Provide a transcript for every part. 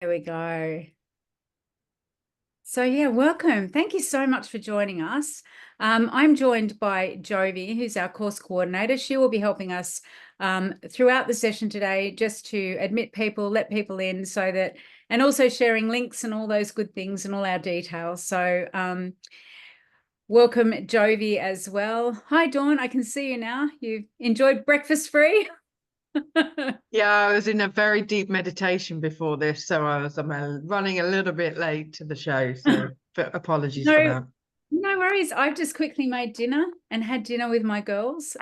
There we go. So yeah, welcome. Thank you so much for joining us. I'm joined by Jovi, who's our course coordinator. She will be helping us throughout the session today just to admit people, let people in and also sharing links and all those good things and all our details. So welcome Jovi as well. Hi, Dawn, I can see you now. You've enjoyed breakfast free? Yeah, I was in a very deep meditation before this, so I'm running a little bit late to the show, so apologies for No, that. no worries. I've just quickly made dinner and had dinner with my girls.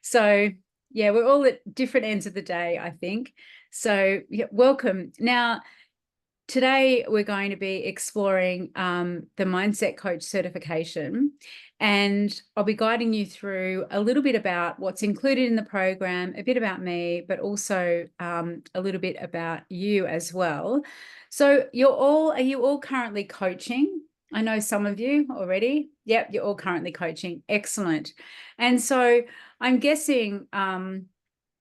So yeah, we're all at different ends of the day, I think. So yeah, welcome. Now, today we're going to be exploring the Mindset Coach certification, and I'll be guiding you through a little bit about what's included in the program, a bit about me, but also a little bit about you as well. So are you all currently coaching? I know some of you already. Yep, you're all currently coaching. Excellent. And so I'm guessing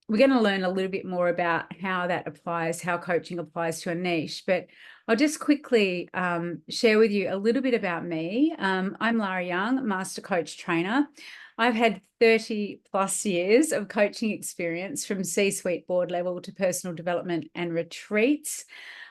we're going to learn a little bit more about how that applies, how coaching applies to a niche. But I'll just quickly share with you a little bit about me. I'm Lara Young, Master Coach Trainer. I've had 30 plus years of coaching experience from C-suite board level to personal development and retreats.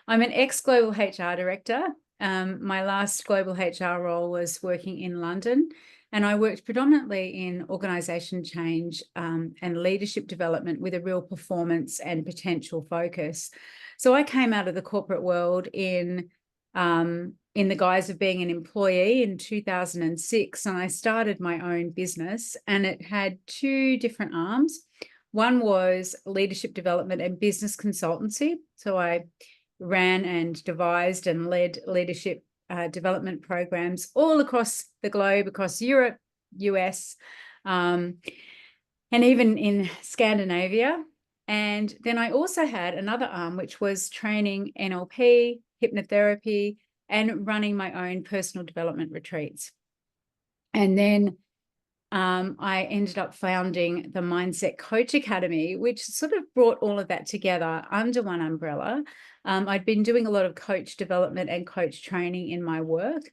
I'm an ex-global HR director. My last global HR role was working in London, and I worked predominantly in organisation change and leadership development with a real performance and potential focus. So I came out of the corporate world in the guise of being an employee in 2006, and I started my own business, and it had two different arms. One was leadership development and business consultancy. So I ran and devised and led leadership development programs all across the globe, across Europe, US, and even in Scandinavia. And then I also had another arm, which was training NLP, hypnotherapy, and running my own personal development retreats. And then I ended up founding the Mindset Coach Academy, which sort of brought all of that together under one umbrella. I'd been doing a lot of coach development and coach training in my work,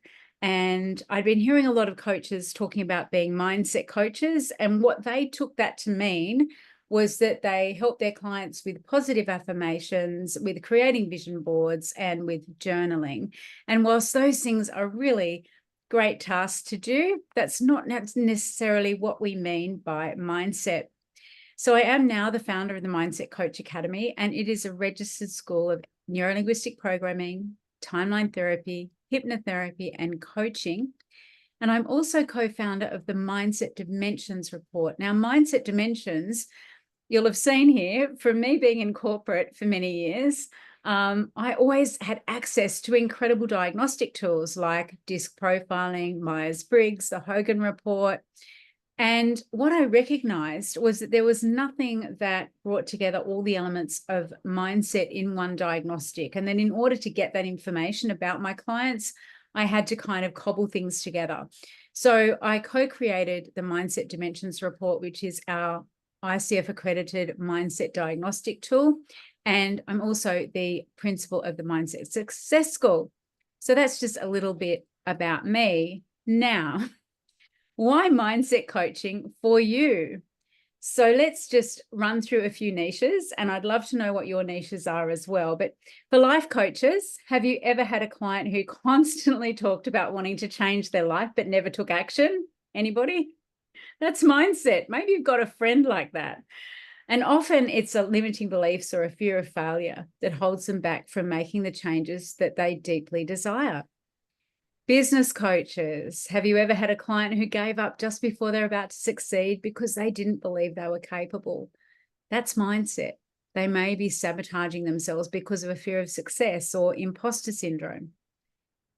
and I'd been hearing a lot of coaches talking about being mindset coaches, and what they took that to mean was that they help their clients with positive affirmations, with creating vision boards, and with journaling. And whilst those things are really great tasks to do, that's not necessarily what we mean by mindset. So I am now the founder of the Mindset Coach Academy, and it is a registered school of neurolinguistic programming, timeline therapy, hypnotherapy, and coaching. And I'm also co-founder of the Mindset Dimensions report. Now, Mindset Dimensions, you'll have seen here from me being in corporate for many years, I always had access to incredible diagnostic tools like disc profiling, Myers-Briggs, the Hogan report. And what I recognized was that there was nothing that brought together all the elements of mindset in one diagnostic. And then in order to get that information about my clients, I had to kind of cobble things together. So I co-created the Mindset Dimensions report, which is our ICF accredited mindset diagnostic tool. And I'm also the principal of the Mindset Success School. So that's just a little bit about me. Now, why mindset coaching for you? So let's just run through a few niches, and I'd love to know what your niches are as well. But for life coaches, have you ever had a client who constantly talked about wanting to change their life but never took action? Anybody? That's mindset. Maybe you've got a friend like that. And often it's a limiting beliefs or a fear of failure that holds them back from making the changes that they deeply desire. Business coaches, have you ever had a client who gave up just before they're about to succeed because they didn't believe they were capable? That's mindset. They may be sabotaging themselves because of a fear of success or imposter syndrome.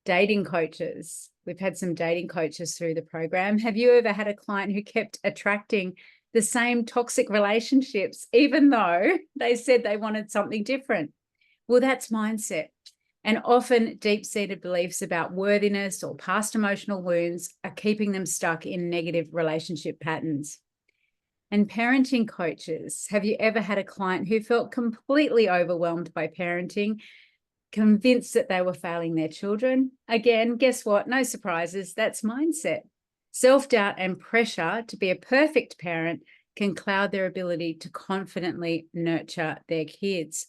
Dating coaches, we've had some dating coaches through the program. Have you ever had a client who kept attracting the same toxic relationships, even though they said they wanted something different? Well, that's mindset. And often deep-seated beliefs about worthiness or past emotional wounds are keeping them stuck in negative relationship patterns. And parenting coaches, have you ever had a client who felt completely overwhelmed by parenting convinced that they were failing their children. Again, guess what? No surprises. That's mindset. Self-doubt and pressure to be a perfect parent can cloud their ability to confidently nurture their kids.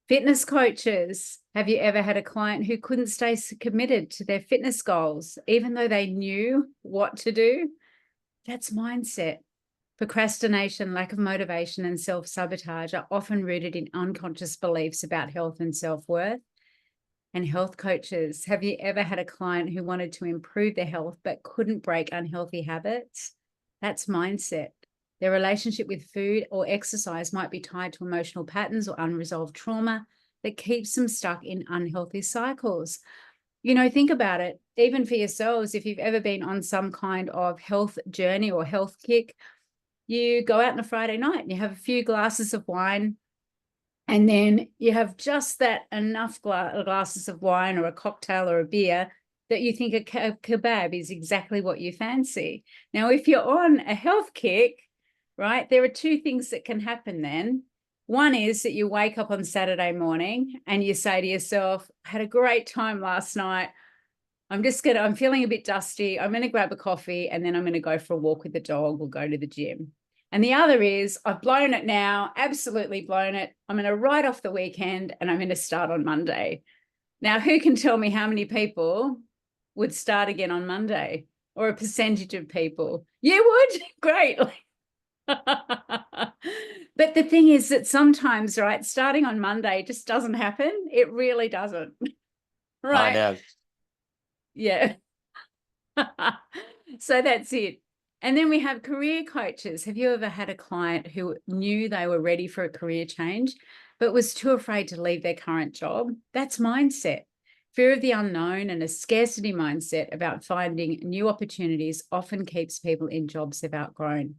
Fitness coaches, have you ever had a client who couldn't stay committed to their fitness goals, even though they knew what to do? That's mindset. Procrastination, lack of motivation, and self-sabotage are often rooted in unconscious beliefs about health and self-worth. And health coaches, have you ever had a client who wanted to improve their health but couldn't break unhealthy habits? That's mindset. Their relationship with food or exercise might be tied to emotional patterns or unresolved trauma that keeps them stuck in unhealthy cycles. You know, think about it, even for yourselves, if you've ever been on some kind of health journey or health kick, you go out on a Friday night and you have a few glasses of wine, and then you have just that enough glasses of wine or a cocktail or a beer that you think a kebab is exactly what you fancy. Now, if you're on a health kick, right, there are two things that can happen then. One is that you wake up on Saturday morning and you say to yourself, I had a great time last night. I'm feeling a bit dusty. I'm going to grab a coffee and then I'm going to go for a walk with the dog or go to the gym. And the other is I've blown it now, absolutely blown it. I'm going to write off the weekend and I'm going to start on Monday. Now, who can tell me how many people would start again on Monday, or a percentage of people? You would? Great. But the thing is that sometimes, right, starting on Monday just doesn't happen. It really doesn't. Right. I know. Yeah. So that's it. And then we have career coaches. Have you ever had a client who knew they were ready for a career change, but was too afraid to leave their current job? That's mindset. Fear of the unknown and a scarcity mindset about finding new opportunities often keeps people in jobs they've outgrown.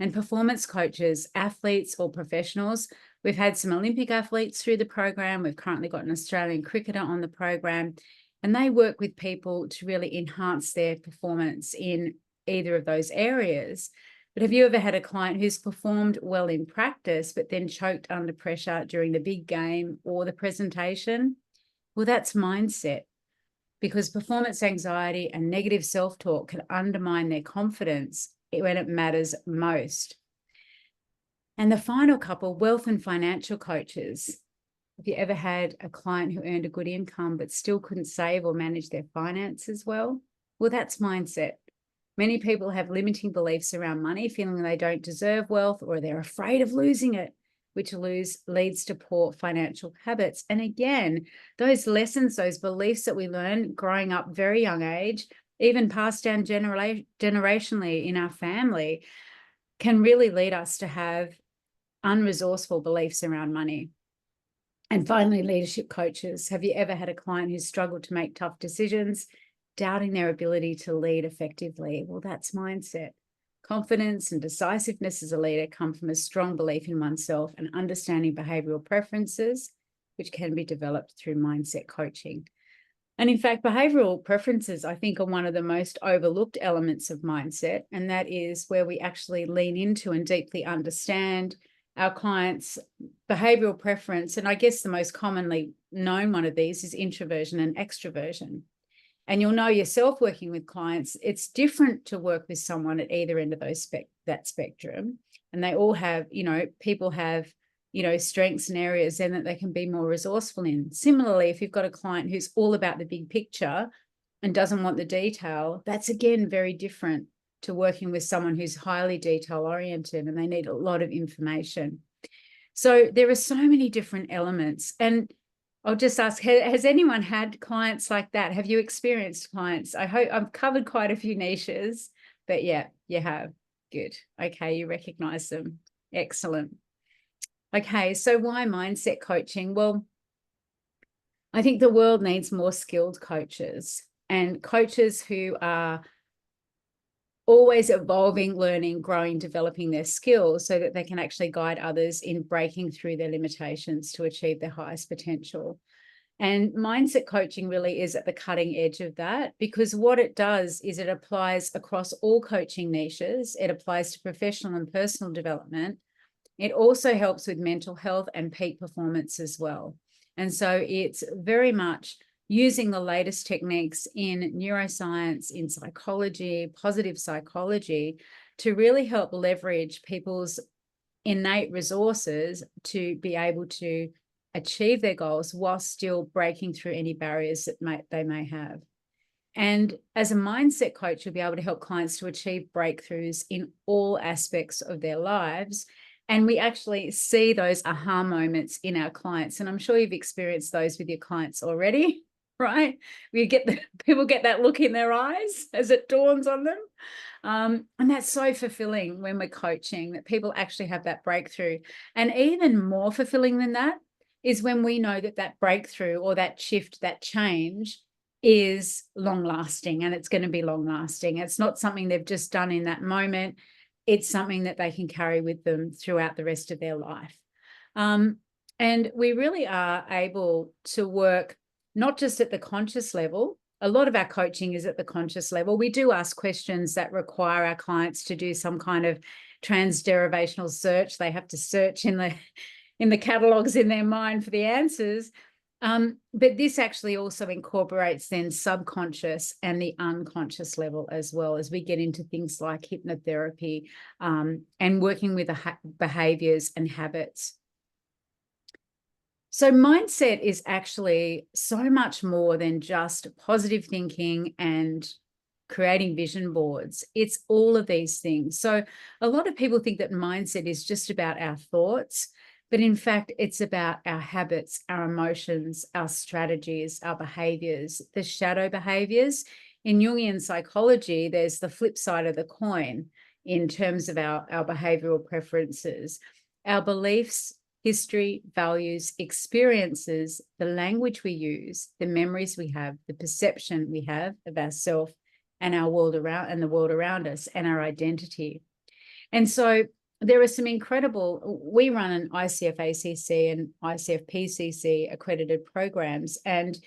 And performance coaches, athletes or professionals, we've had some Olympic athletes through the program. We've currently got an Australian cricketer on the program, and they work with people to really enhance their performance in either of those areas. But have you ever had a client who's performed well in practice, but then choked under pressure during the big game or the presentation? Well, that's mindset, because performance anxiety and negative self-talk can undermine their confidence when it matters most. And the final couple, wealth and financial coaches. Have you ever had a client who earned a good income but still couldn't save or manage their finances well? Well, that's mindset. Many people have limiting beliefs around money, feeling they don't deserve wealth or they're afraid of losing it, which leads to poor financial habits. And again, those lessons, those beliefs that we learn growing up very young age, even passed down generationally in our family, can really lead us to have unresourceful beliefs around money. And finally, leadership coaches. Have you ever had a client who's struggled to make tough decisions, doubting their ability to lead effectively? Well, that's mindset. Confidence and decisiveness as a leader come from a strong belief in oneself and understanding behavioral preferences, which can be developed through mindset coaching. And in fact, behavioral preferences, I think, are one of the most overlooked elements of mindset. And that is where we actually lean into and deeply understand our clients' behavioral preference. And I guess the most commonly known one of these is introversion and extroversion. And you'll know yourself working with clients, it's different to work with someone at either end of that spectrum. And they all have, people have, strengths and areas then that they can be more resourceful in. Similarly, if you've got a client who's all about the big picture and doesn't want the detail, that's again very different to working with someone who's highly detail oriented and they need a lot of information. So there are so many different elements. And I'll just ask, has anyone had clients like that? Have you experienced clients? I hope I've covered quite a few niches, but yeah, you have. Good. Okay, you recognize them. Excellent. Okay, so why mindset coaching? Well, I think the world needs more skilled coaches and coaches who are always evolving, learning, growing, developing their skills so that they can actually guide others in breaking through their limitations to achieve their highest potential. And mindset coaching really is at the cutting edge of that, because what it does is it applies across all coaching niches. It applies to professional and personal development. It also helps with mental health and peak performance as well. And so it's very much using the latest techniques in neuroscience, in psychology, positive psychology, to really help leverage people's innate resources to be able to achieve their goals while still breaking through any barriers that they may have. And as a mindset coach, you'll be able to help clients to achieve breakthroughs in all aspects of their lives. And we actually see those aha moments in our clients. And I'm sure you've experienced those with your clients already, right? People get that look in their eyes as it dawns on them. And that's so fulfilling when we're coaching, that people actually have that breakthrough. And even more fulfilling than that is when we know that that breakthrough or that shift, that change is long lasting, and it's going to be long lasting. It's not something they've just done in that moment. It's something that they can carry with them throughout the rest of their life. And we really are able to work not just at the conscious level. A lot of our coaching is at the conscious level. We do ask questions that require our clients to do some kind of transderivational search. They have to search in the catalogs in their mind for the answers. But this actually also incorporates then subconscious and the unconscious level as well, as we get into things like hypnotherapy and working with the behaviors and habits. So mindset is actually so much more than just positive thinking and creating vision boards. It's all of these things. So a lot of people think that mindset is just about our thoughts, but in fact, it's about our habits, our emotions, our strategies, our behaviors, the shadow behaviors. In Jungian psychology, there's the flip side of the coin in terms of our behavioral preferences, our beliefs, history, values, experiences, the language we use, the memories we have, the perception we have of ourselves and our world around and the world around us, and our identity. And so there are some incredible, we run an ICF-ACC and ICF-PCC accredited programs, and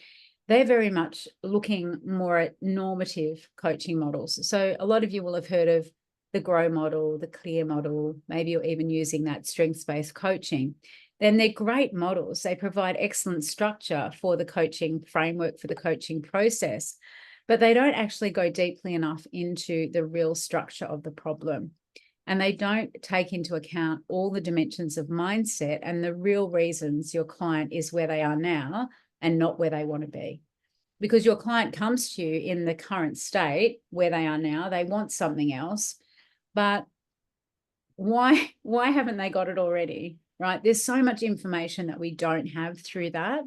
they're very much looking more at normative coaching models. So a lot of you will have heard of the GROW model, the CLEAR model, maybe you're even using that strengths-based coaching. Then they're great models. They provide excellent structure for the coaching framework, for the coaching process, but they don't actually go deeply enough into the real structure of the problem. And they don't take into account all the dimensions of mindset and the real reasons your client is where they are now and not where they want to be. Because your client comes to you in the current state where they are now, they want something else, but why haven't they got it already, right? There's so much information that we don't have through that.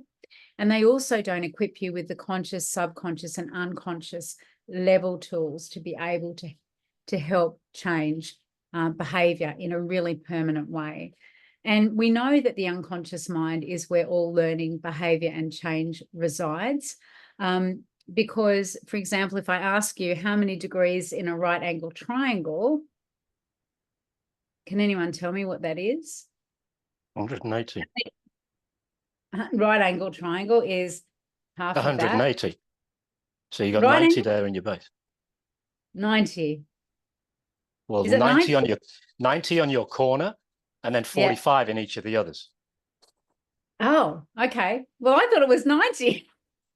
And they also don't equip you with the conscious, subconscious, and unconscious level tools to be able to help change behavior in a really permanent way. And we know that the unconscious mind is where all learning, behavior, and change resides. Because, for example, if I ask you how many degrees in a right angle triangle, can anyone tell me what that is? 180. Right angle triangle is half 180. of that. So you got Right 90 angle? there in your base. 90. Well, Is it 90 on your 90 on your corner, and then 45 in each of the others. Oh, okay. Well, I thought it was 90.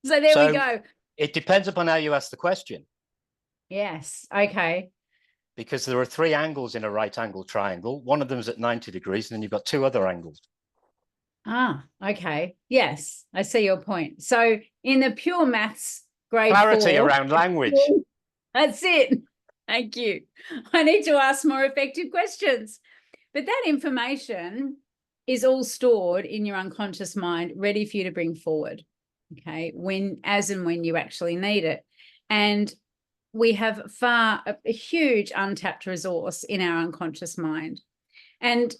So there we go. It depends upon how you ask the question. Yes. Okay. Because there are 3 angles in a right angle triangle. One of them is at 90 degrees, and then you've got 2 other angles. Ah, okay. Yes, I see your point. So in the pure maths grade Clarity 4, around language. That's it. Thank you. I need to ask more effective questions. But that information is all stored in your unconscious mind, ready for you to bring forward, okay, as and when you actually need it. And we have a huge untapped resource in our unconscious mind. And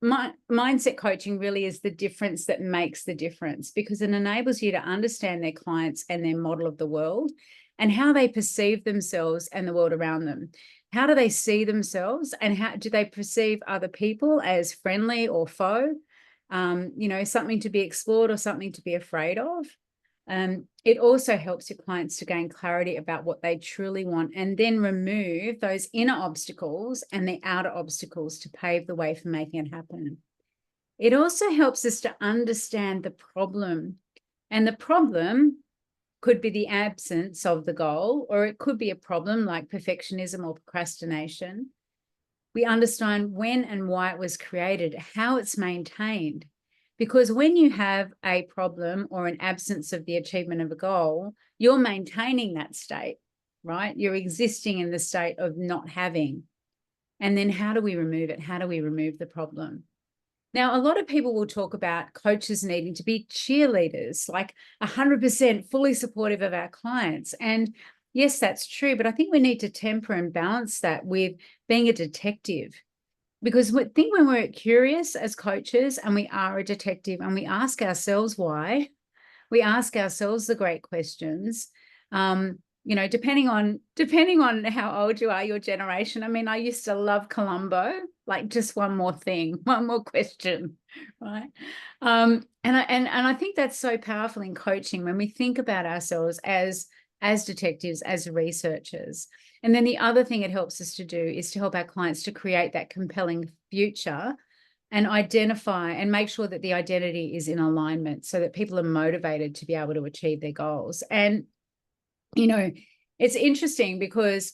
mindset coaching really is the difference that makes the difference, because it enables you to understand their clients and their model of the world and how they perceive themselves and the world around them. How do they see themselves, and how do they perceive other people as friendly or foe? Something to be explored or something to be afraid of. It also helps your clients to gain clarity about what they truly want, and then remove those inner obstacles and the outer obstacles to pave the way for making it happen. It also helps us to understand the problem. And the problem could be the absence of the goal, or it could be a problem like perfectionism or procrastination. We understand when and why it was created, how it's maintained. Because when you have a problem or an absence of the achievement of a goal, you're maintaining that state, right? You're existing in the state of not having. And then how do we remove it? How do we remove the problem? Now, a lot of people will talk about coaches needing to be cheerleaders, like 100% fully supportive of our clients. And yes, that's true. But I think we need to temper and balance that with being a detective. Because I think when we're curious as coaches and we are a detective and we ask ourselves why, we ask ourselves the great questions, depending on how old you are, your generation. I mean, I used to love Columbo, like just one more thing, one more question, right? And I think that's so powerful in coaching when we think about ourselves as detectives, as researchers. And then the other thing it helps us to do is to help our clients to create that compelling future and identify and make sure that the identity is in alignment so that people are motivated to be able to achieve their goals. And, it's interesting because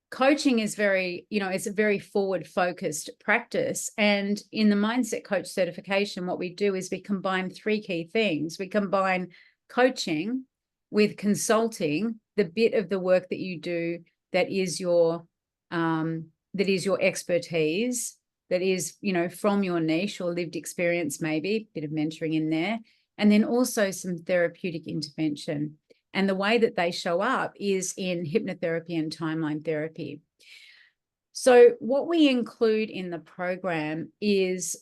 coaching is it's a very forward focused practice. And in the Mindset Coach certification, what we do is we combine three key things. We combine coaching with consulting, the bit of the work that you do that is your expertise, that is, from your niche or lived experience, maybe a bit of mentoring in there, and then also some therapeutic intervention. And the way that they show up is in hypnotherapy and timeline therapy. So what we include in the program is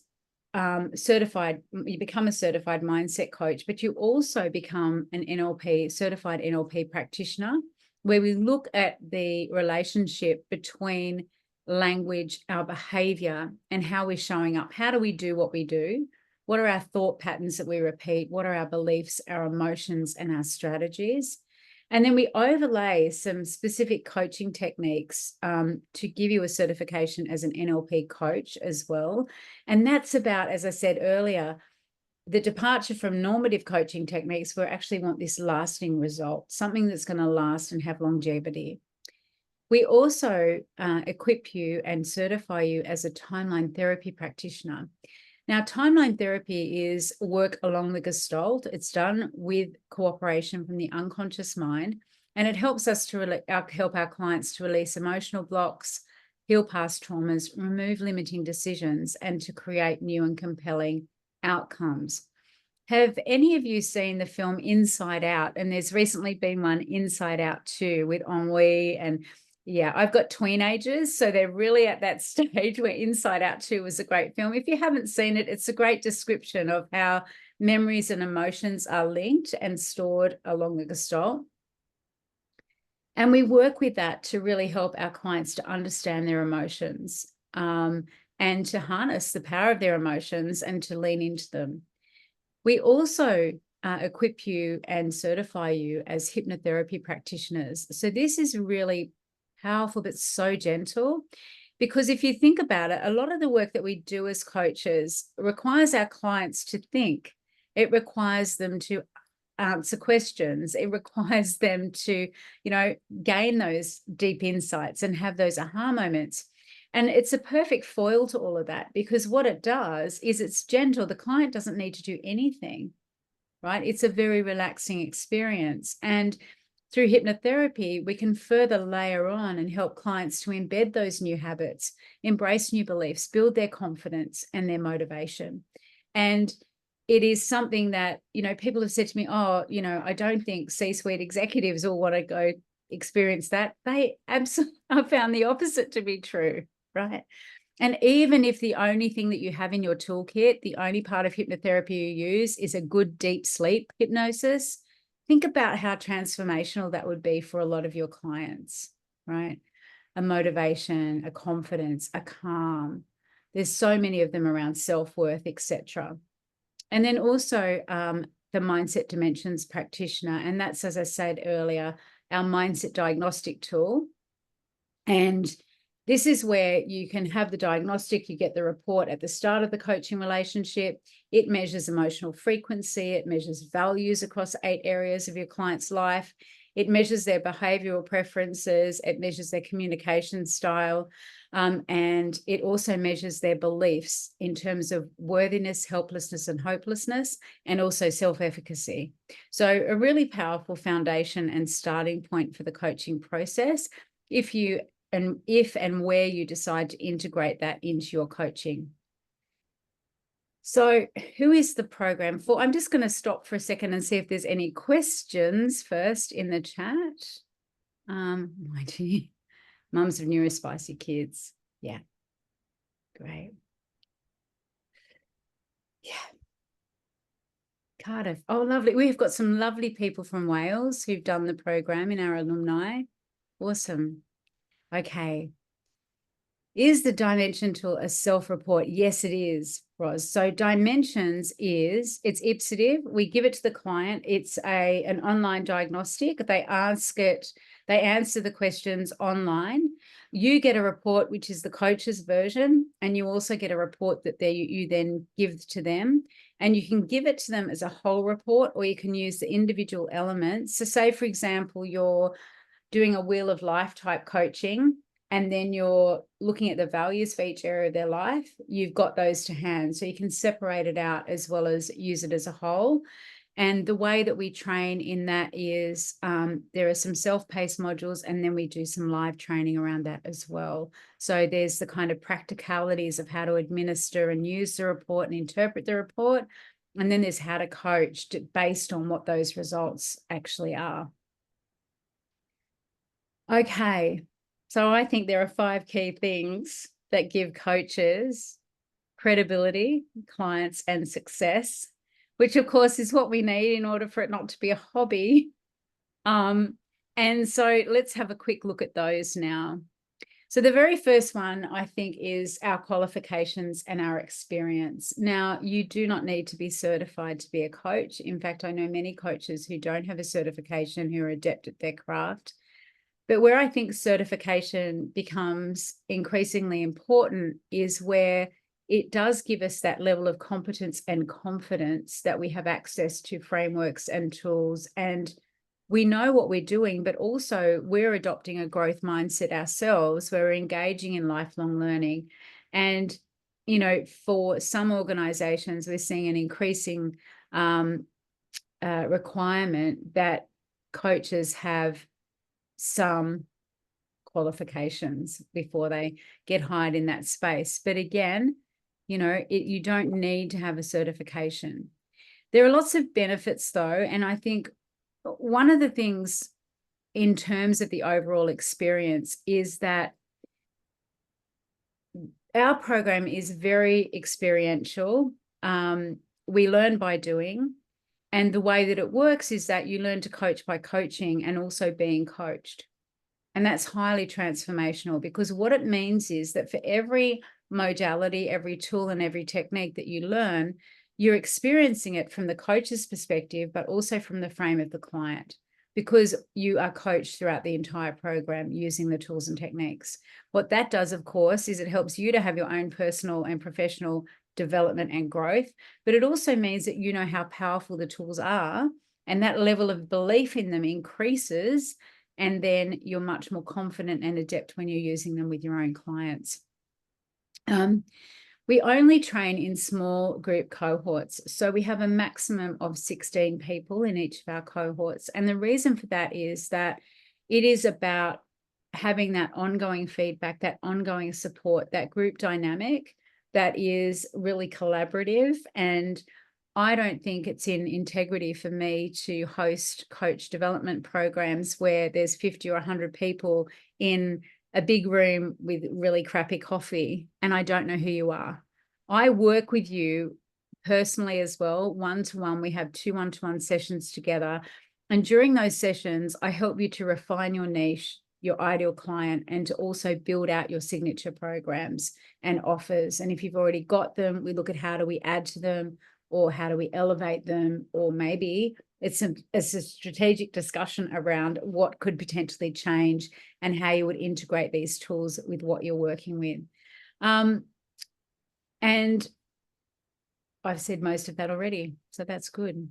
you become a certified mindset coach, but you also become an certified NLP practitioner, where we look at the relationship between language, our behavior, and how we're showing up. How do we do what we do? What are our thought patterns that we repeat? What are our beliefs, our emotions, and our strategies? And then we overlay some specific coaching techniques to give you a certification as an NLP coach as well. And that's about, as I said earlier, the departure from normative coaching techniques, where we actually want this lasting result, something that's going to last and have longevity. We also equip you and certify you as a timeline therapy practitioner. Now, timeline therapy is work along the Gestalt. It's done with cooperation from the unconscious mind, and it helps us to help our clients to release emotional blocks, heal past traumas, remove limiting decisions, and to create new and compelling outcomes. Have any of you seen the film Inside Out? And there's recently been one, Inside Out 2, with Ennui. And yeah, I've got teenagers, so they're really at that stage where Inside Out 2 was a great film. If you haven't seen it, it's a great description of how memories and emotions are linked and stored along the Gestalt. And we work with that to really help our clients to understand their emotions and to harness the power of their emotions and to lean into them. We also equip you and certify you as hypnotherapy practitioners. So this is really powerful, but so gentle, because if you think about it, a lot of the work that we do as coaches requires our clients to think. It requires them to answer questions. It requires them to, gain those deep insights and have those aha moments. And it's a perfect foil to all of that, because what it does is it's gentle. The client doesn't need to do anything, right? It's a very relaxing experience. And through hypnotherapy, we can further layer on and help clients to embed those new habits, embrace new beliefs, build their confidence and their motivation. And it is something that, people have said to me, I don't think C-suite executives all want to go experience that. They absolutely have found the opposite to be true, right? And even if the only thing that you have in your toolkit, the only part of hypnotherapy you use is a good deep sleep hypnosis, think about how transformational that would be for a lot of your clients, right? A motivation, a confidence, a calm. There's so many of them around self-worth, etc. And then also the Mindset Dimensions practitioner. And that's, as I said earlier, our mindset diagnostic tool. And this is where you can have the diagnostic, you get the report at the start of the coaching relationship. It measures emotional frequency, it measures values across 8 areas of your client's life. It measures their behavioral preferences, it measures their communication style, and it also measures their beliefs in terms of worthiness, helplessness, and hopelessness, and also self-efficacy. So a really powerful foundation and starting point for the coaching process if and where you decide to integrate that into your coaching. So who is the program for? I'm just going to stop for a second and see if there's any questions first in the chat. My dear, mums of neurospicy kids. Yeah, great. Yeah. Cardiff. Oh, lovely. We've got some lovely people from Wales who've done the program in our alumni. Awesome. Okay. Is the dimension tool a self-report? Yes, it is, Roz. So dimensions it's ipsative. We give it to the client. It's an online diagnostic. They answer the questions online. You get a report, which is the coach's version, and you also get a report that you then give to them. And you can give it to them as a whole report, or you can use the individual elements. So say, for example, you're doing a wheel of life type coaching, and then you're looking at the values for each area of their life, you've got those to hand. So you can separate it out as well as use it as a whole. And the way that we train in that is there are some self-paced modules, and then we do some live training around that as well. So there's the kind of practicalities of how to administer and use the report and interpret the report. And then there's how to coach based on what those results actually are. Okay. So I think there are 5 key things that give coaches credibility, clients, and success, which of course is what we need in order for it not to be a hobby. And so let's have a quick look at those now. So the very first one, I think, is our qualifications and our experience. Now, you do not need to be certified to be a coach. In fact, I know many coaches who don't have a certification who are adept at their craft. But where I think certification becomes increasingly important is where it does give us that level of competence and confidence that we have access to frameworks and tools, and we know what we're doing, but also we're adopting a growth mindset ourselves, where we're engaging in lifelong learning. And, you know, for some organizations, we're seeing an increasing requirement that coaches have some qualifications before they get hired in that space. But again, you know, you don't need to have a certification. There are lots of benefits though. And I think one of the things in terms of the overall experience is that our program is very experiential. We learn by doing. And the way that it works is that you learn to coach by coaching and also being coached. And that's highly transformational, because what it means is that for every modality, every tool, and every technique that you learn, you're experiencing it from the coach's perspective, but also from the frame of the client, because you are coached throughout the entire program using the tools and techniques. What that does, of course, is it helps you to have your own personal and professional development and growth, but it also means that you know how powerful the tools are, and that level of belief in them increases, and then you're much more confident and adept when you're using them with your own clients. We only train in small group cohorts, so we have a maximum of 16 people in each of our cohorts, and the reason for that is that it is about having that ongoing feedback, that ongoing support, that group dynamic that is really collaborative. And I don't think it's in integrity for me to host coach development programs where there's 50 or 100 people in a big room with really crappy coffee and I don't know who you are. I work with you personally as well, one-to-one. We have 2 one-to-one sessions together. And during those sessions, I help you to refine your niche, your ideal client, and to also build out your signature programs and offers. And if you've already got them, we look at how do we add to them, or how do we elevate them, or maybe it's a strategic discussion around what could potentially change and how you would integrate these tools with what you're working with. And I've said most of that already, so that's good.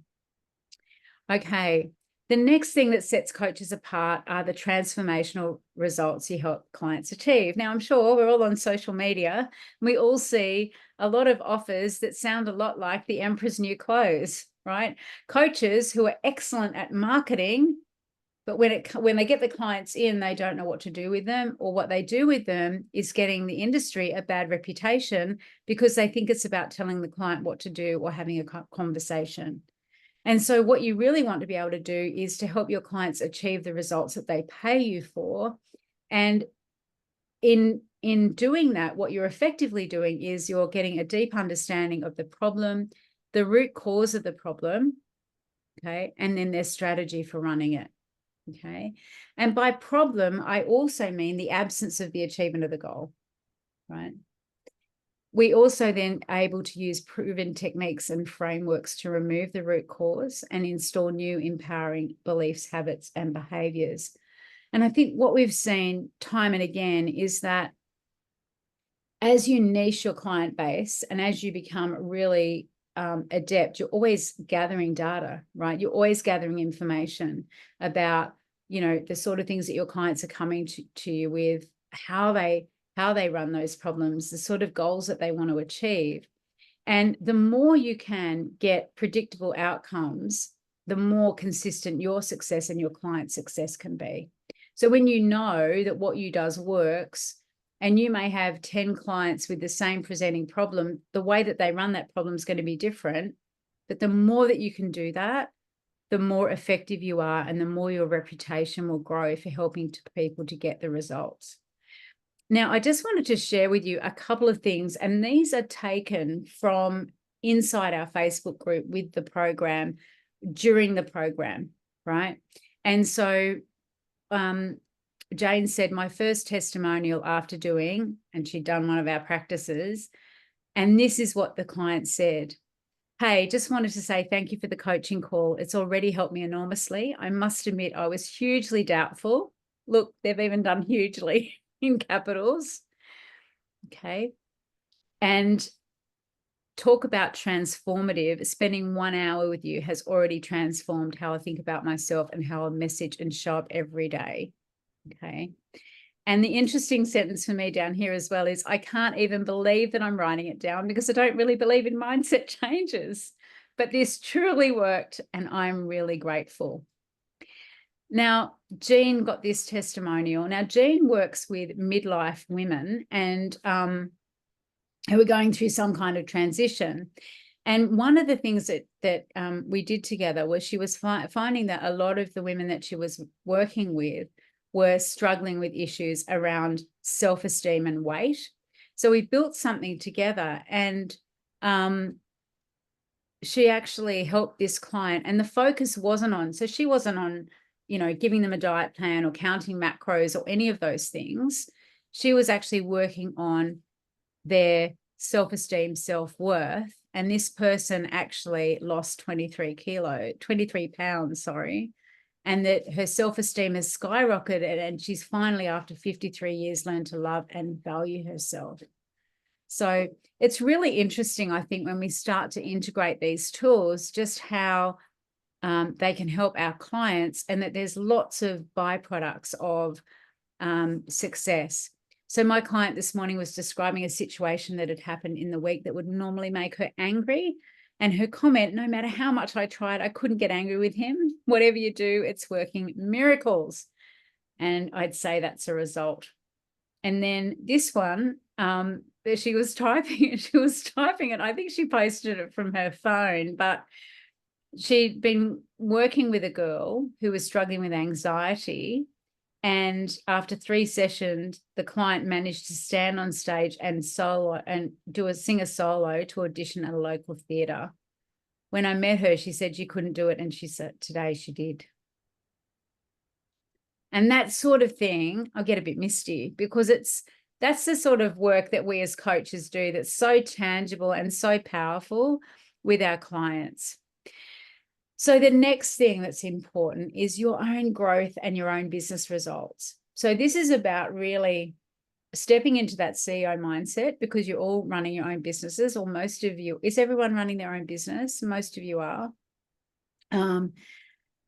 Okay, the next thing that sets coaches apart are the transformational results you help clients achieve. Now, I'm sure we're all on social media, and we all see a lot of offers that sound a lot like the Emperor's New Clothes, right? Coaches who are excellent at marketing, but when they get the clients in, they don't know what to do with them, or what they do with them is getting the industry a bad reputation because they think it's about telling the client what to do or having a conversation. And so what you really want to be able to do is to help your clients achieve the results that they pay you for. And in doing that, what you're effectively doing is you're getting a deep understanding of the problem, the root cause of the problem, okay, and then their strategy for running it. Okay. And by problem, I also mean the absence of the achievement of the goal, right? We also then are able to use proven techniques and frameworks to remove the root cause and install new empowering beliefs, habits, and behaviors. And I think what we've seen time and again is that as you niche your client base and as you become really adept, you're always gathering data, right? You're always gathering information about, you know, the sort of things that your clients are coming to you with, how they run those problems, the sort of goals that they want to achieve. And the more you can get predictable outcomes, the more consistent your success and your client success can be. So when you know that what you does works, and you may have 10 clients with the same presenting problem, the way that they run that problem is going to be different. But the more that you can do that, the more effective you are, and the more your reputation will grow for helping people to get the results. Now, I just wanted to share with you a couple of things, and these are taken from inside our Facebook group with the program, during the program, right? And so Jane said, my first testimonial after doing, and she'd done one of our practices, and this is what the client said. Hey, just wanted to say thank you for the coaching call. It's already helped me enormously. I must admit, I was hugely doubtful. Look, they've even done hugely in capitals. Okay. And talk about transformative. Spending 1 hour with you has already transformed how I think about myself and how I message and show up every day. Okay. And the interesting sentence for me down here as well is, I can't even believe that I'm writing it down because I don't really believe in mindset changes. But this truly worked, and I'm really grateful. Now, Jean got this testimonial. Now, Jean works with midlife women and who are going through some kind of transition. And one of the things that we did together was she was finding that a lot of the women that she was working with were struggling with issues around self-esteem and weight. So we built something together, and she actually helped this client, and the focus wasn't on, so she wasn't on, you know, giving them a diet plan or counting macros or any of those things. She was actually working on their self-esteem, self-worth. And this person actually lost 23 pounds, sorry. And that her self-esteem has skyrocketed, and she's finally, after 53 years, learned to love and value herself. So it's really interesting, I think, when we start to integrate these tools, just how they can help our clients, and that there's lots of byproducts of success. So my client this morning was describing a situation that had happened in the week that would normally make her angry. And her comment, no matter how much I tried, I couldn't get angry with him. Whatever you do, it's working miracles. And I'd say that's a result. And then this one, she was typing it. I think she posted it from her phone, but she'd been working with a girl who was struggling with anxiety. And after 3 sessions, the client managed to stand on stage and sing a solo to audition at a local theatre. When I met her, she said she couldn't do it, and she said today she did. And that sort of thing, I'll get a bit misty, because that's the sort of work that we as coaches do that's so tangible and so powerful, with our clients. So the next thing that's important is your own growth and your own business results. So this is about really stepping into that CEO mindset, because you're all running your own businesses, or most of you. Is everyone running their own business? Most of you are.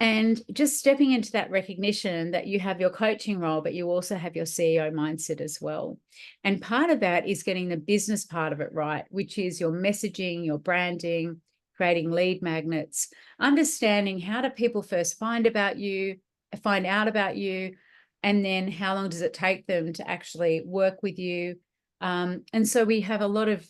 And just stepping into that recognition that you have your coaching role, but you also have your CEO mindset as well. And part of that is getting the business part of it right, which is your messaging, your branding, creating lead magnets, understanding how do people first find out about you, and then how long does it take them to actually work with you. And so we have a lot of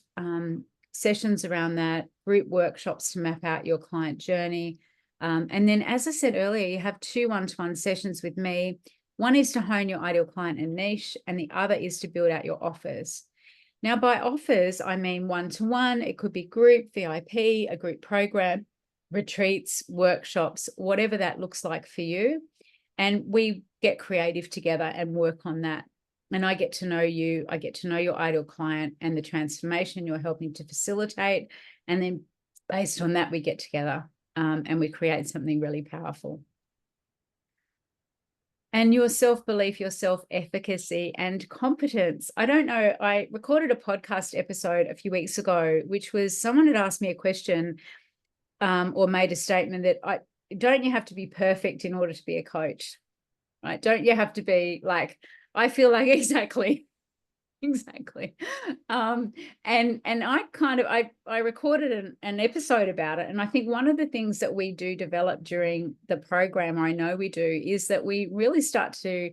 sessions around that, group workshops to map out your client journey. And then, as I said earlier, you have 2 one-to-one sessions with me. One is to hone your ideal client and niche, and the other is to build out your offers. Now, by offers, I mean one-to-one. It could be group, VIP, a group program, retreats, workshops, whatever that looks like for you. And we get creative together and work on that. And I get to know you. I get to know your ideal client and the transformation you're helping to facilitate. And then based on that, we get together. And we create something really powerful. And your self-belief, your self-efficacy and competence. I don't know, I recorded a podcast episode a few weeks ago, which was someone had asked me a question or made a statement that don't you have to be perfect in order to be a coach? Right? Don't you have to be like, I feel like exactly. And I recorded an episode about it. And I think one of the things that we do develop during the program, or I know we do, is that we really start to,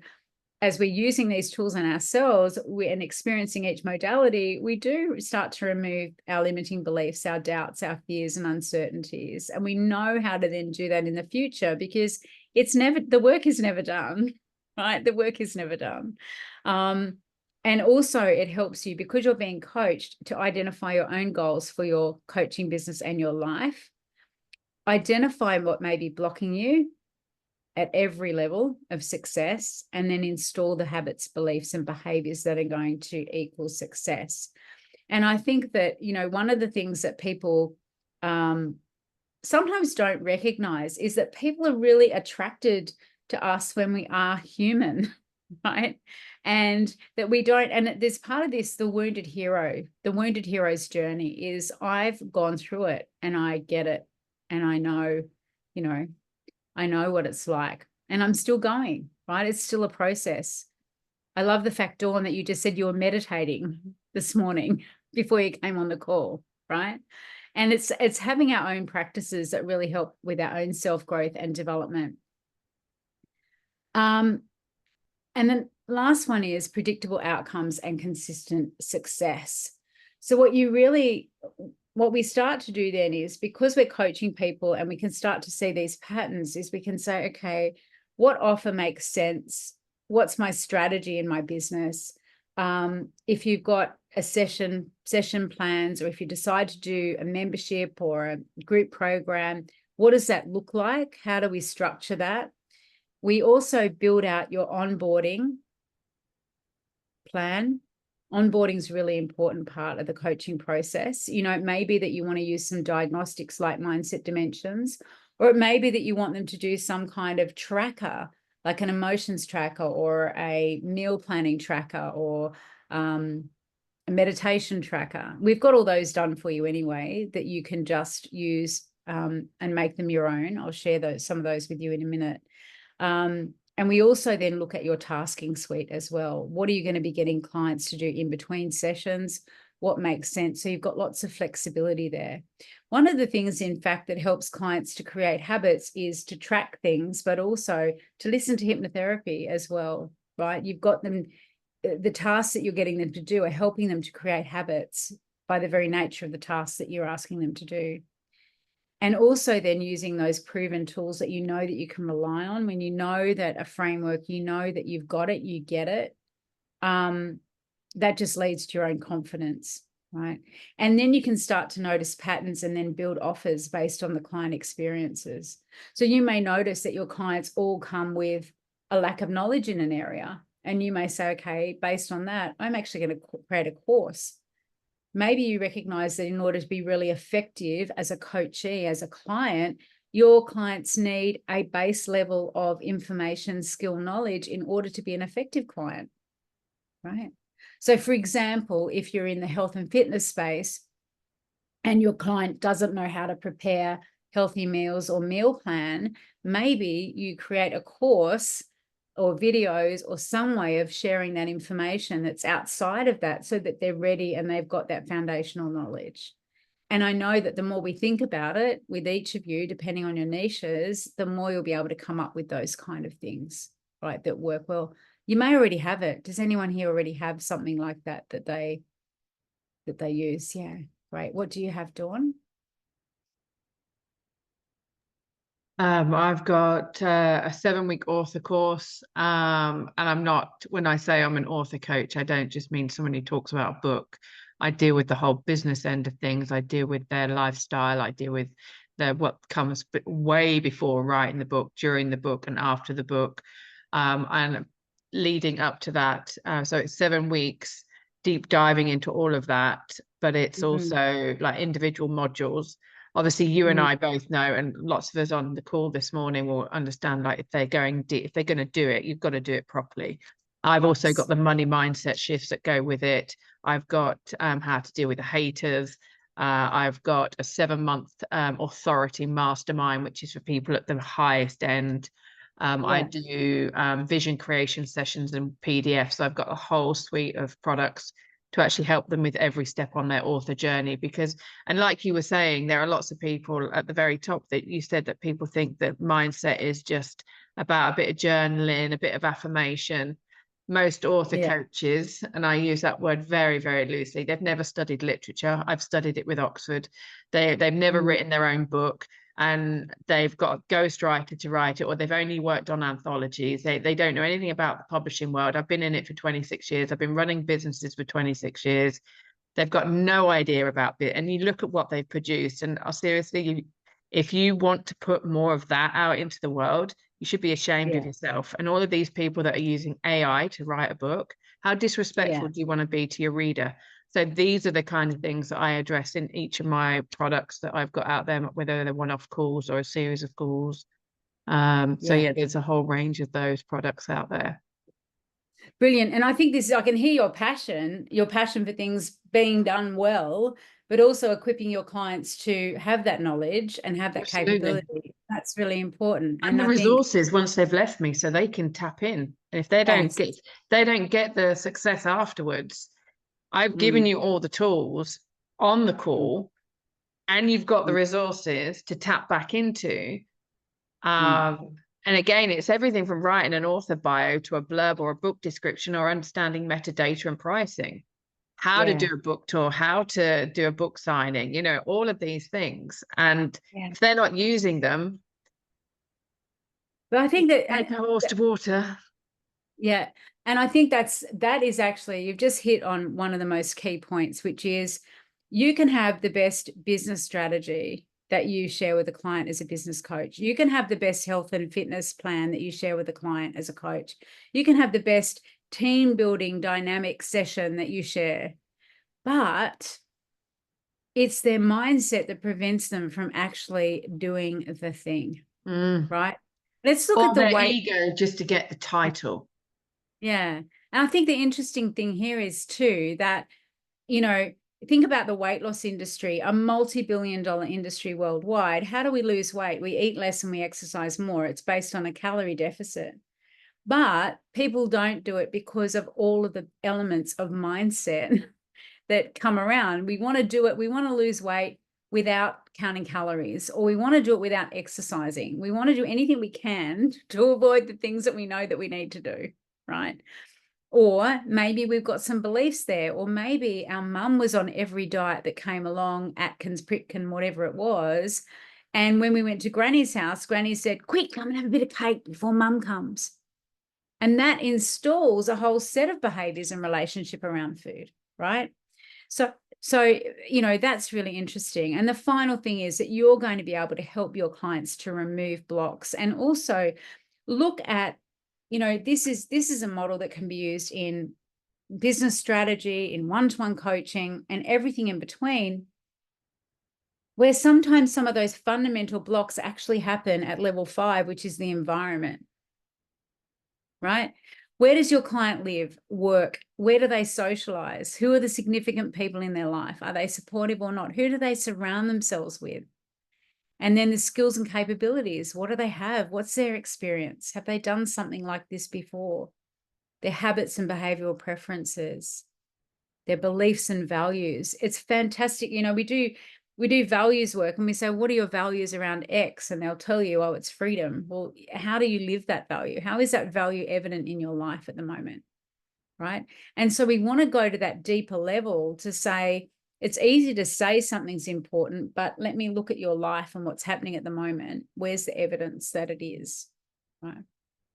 as we're using these tools on ourselves and experiencing each modality, we do start to remove our limiting beliefs, our doubts, our fears and uncertainties. And we know how to then do that in the future, because the work is never done, right? The work is never done. And also it helps you, because you're being coached, to identify your own goals for your coaching business and your life, identify what may be blocking you at every level of success, and then install the habits, beliefs, and behaviors that are going to equal success. And I think that, one of the things that people sometimes don't recognize is that people are really attracted to us when we are human. Right. And that we don't, and there's part of this, the wounded hero's journey is I've gone through it and I get it. And I know, I know what it's like, and I'm still going, right? It's still a process. I love the fact, Dawn, that you just said you were meditating this morning before you came on the call, right? And it's having our own practices that really help with our own self-growth and development. And then last one is predictable outcomes and consistent success. So what we start to do then is, because we're coaching people and we can start to see these patterns, is we can say, okay, what offer makes sense? What's my strategy in my business? If you've got a session plans, or if you decide to do a membership or a group program, what does that look like? How do we structure that? We also build out your onboarding plan. Onboarding is a really important part of the coaching process. It may be that you want to use some diagnostics like mindset dimensions, or it may be that you want them to do some kind of tracker, like an emotions tracker or a meal planning tracker or a meditation tracker. We've got all those done for you anyway, that you can just use and make them your own. I'll share some of those with you in a minute. And we also then look at your tasking suite as well. What are you going to be getting clients to do in between sessions? What makes sense? So you've got lots of flexibility there. One of the things, in fact, that helps clients to create habits is to track things, but also to listen to hypnotherapy as well, right? You've got them, the tasks that you're getting them to do are helping them to create habits by the very nature of the tasks that you're asking them to do. And also then using those proven tools that that you can rely on. When you know that a framework, that you've got it, you get it, that just leads to your own confidence, right? And then you can start to notice patterns and then build offers based on the client experiences. So you may notice that your clients all come with a lack of knowledge in an area, and you may say, okay, based on that, I'm actually going to create a course. maybe you recognize that in order to be really effective as a coachee, as a client, your clients need a base level of information, skill, knowledge in order to be an effective client, right? So for example, if you're in the health and fitness space and your client doesn't know how to prepare healthy meals or meal plan, maybe you create a course or videos or some way of sharing that information that's outside of that so that they're ready and they've got that foundational knowledge. And I know that the more we think about it with each of you, depending on your niches, the more you'll be able to come up with those kind of things, right, that work well. You may already have it. Does anyone here already have something like that that they use? Yeah, great. What do you have, Dawn? I've got a 7-week author course, and I'm not, when I say I'm an author coach, I don't just mean someone who talks about a book. I deal with the whole business end of things. I deal with their lifestyle. I deal with what comes way before writing the book, during the book, and after the book, and leading up to that. So it's 7 weeks deep diving into all of that, but it's also like individual modules. Obviously, you and I both know, and lots of us on the call this morning will understand, like, if they're going deep, if they're going to do it, you've got to do it properly. I've also got the money mindset shifts that go with it. I've got how to deal with the haters. I've got a 7-month authority mastermind, which is for people at the highest end. I do vision creation sessions and PDFs. So I've got a whole suite of products to actually help them with every step on their author journey. Because, and like you were saying, there are lots of people at the very top that you said that people think that mindset is just about a bit of journaling, a bit of affirmation. Most author coaches, and I use that word very, very loosely, they've never studied literature. I've studied it with Oxford. They've never written their own book, and they've got a ghostwriter to write it, or they've only worked on anthologies. They don't know anything about the publishing world. I've been in it for 26 years. I've been running businesses for 26 years. They've got no idea about it. And you look at what they've produced, and seriously, if you want to put more of that out into the world, you should be ashamed of yourself. And all of these people that are using AI to write a book, how disrespectful do you want to be to your reader? So these are the kind of things that I address in each of my products that I've got out there, whether they're one-off calls or a series of calls. So yeah, there's a whole range of those products out there. Brilliant. And I think this, I can hear your passion for things being done well, but also equipping your clients to have that knowledge and have that capability. That's really important. And the resources once they've left me, so they can tap in. And if they don't get the success afterwards, I've given you all the tools on the call, and you've got the resources to tap back into. And again, it's everything from writing an author bio to a blurb or a book description, or understanding metadata and pricing, how to do a book tour, how to do a book signing, you know, all of these things. And if they're not using them, but I think that take a horse to water. Yeah. And I think that is actually, you've just hit on one of the most key points, which is you can have the best business strategy that you share with a client as a business coach. You can have the best health and fitness plan that you share with a client as a coach. You can have the best team building dynamic session that you share, but it's their mindset that prevents them from actually doing the thing, right? Let's look at the way ego just to get the title. Yeah. And I think the interesting thing here is too that, you know, think about the weight loss industry, a multi-billion-dollar industry worldwide. How do we lose weight? We eat less and we exercise more. It's based on a calorie deficit. But people don't do it because of all of the elements of mindset that come around. We want to do it. We want to lose weight without counting calories, or we want to do it without exercising. We want to do anything we can to avoid the things that we know that we need to do, right? Or maybe we've got some beliefs there, or maybe our mum was on every diet that came along, Atkins, Pritkin, whatever it was. And when we went to Granny's house, Granny said, quick, come and have a bit of cake before mum comes. And that installs a whole set of behaviors and relationship around food, right? So, you know, that's really interesting. And the final thing is that you're going to be able to help your clients to remove blocks, and also look at, you know, this is a model that can be used in business strategy, in one-to-one coaching, and everything in between, where sometimes some of those fundamental blocks actually happen at level 5, which is the environment, right? Where does your client live, work? Where do they socialize? Who are the significant people in their life? Are they supportive or not? Who do they surround themselves with? And then the skills and capabilities. What do they have? What's their experience? Have they done something like this before? Their habits and behavioral preferences, their beliefs and values. It's fantastic. You know, we do values work and we say, what are your values around X? And they'll tell you, oh, it's freedom. Well, how do you live that value? How is that value evident in your life at the moment? Right. And so we want to go to that deeper level to say, it's easy to say something's important, but let me look at your life and what's happening at the moment. Where's the evidence that it is? Right.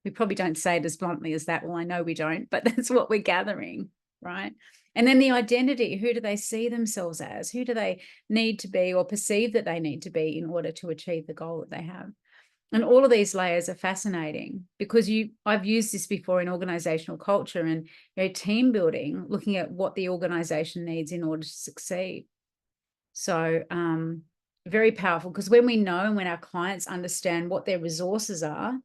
We probably don't say it as bluntly as that. Well, I know we don't, but that's what we're gathering, right? And then the identity, who do they see themselves as? Who do they need to be or perceive that they need to be in order to achieve the goal that they have? And all of these layers are fascinating because I've used this before in organizational culture and team building, looking at what the organization needs in order to succeed. So very powerful, because when we know and when our clients understand what their resources are,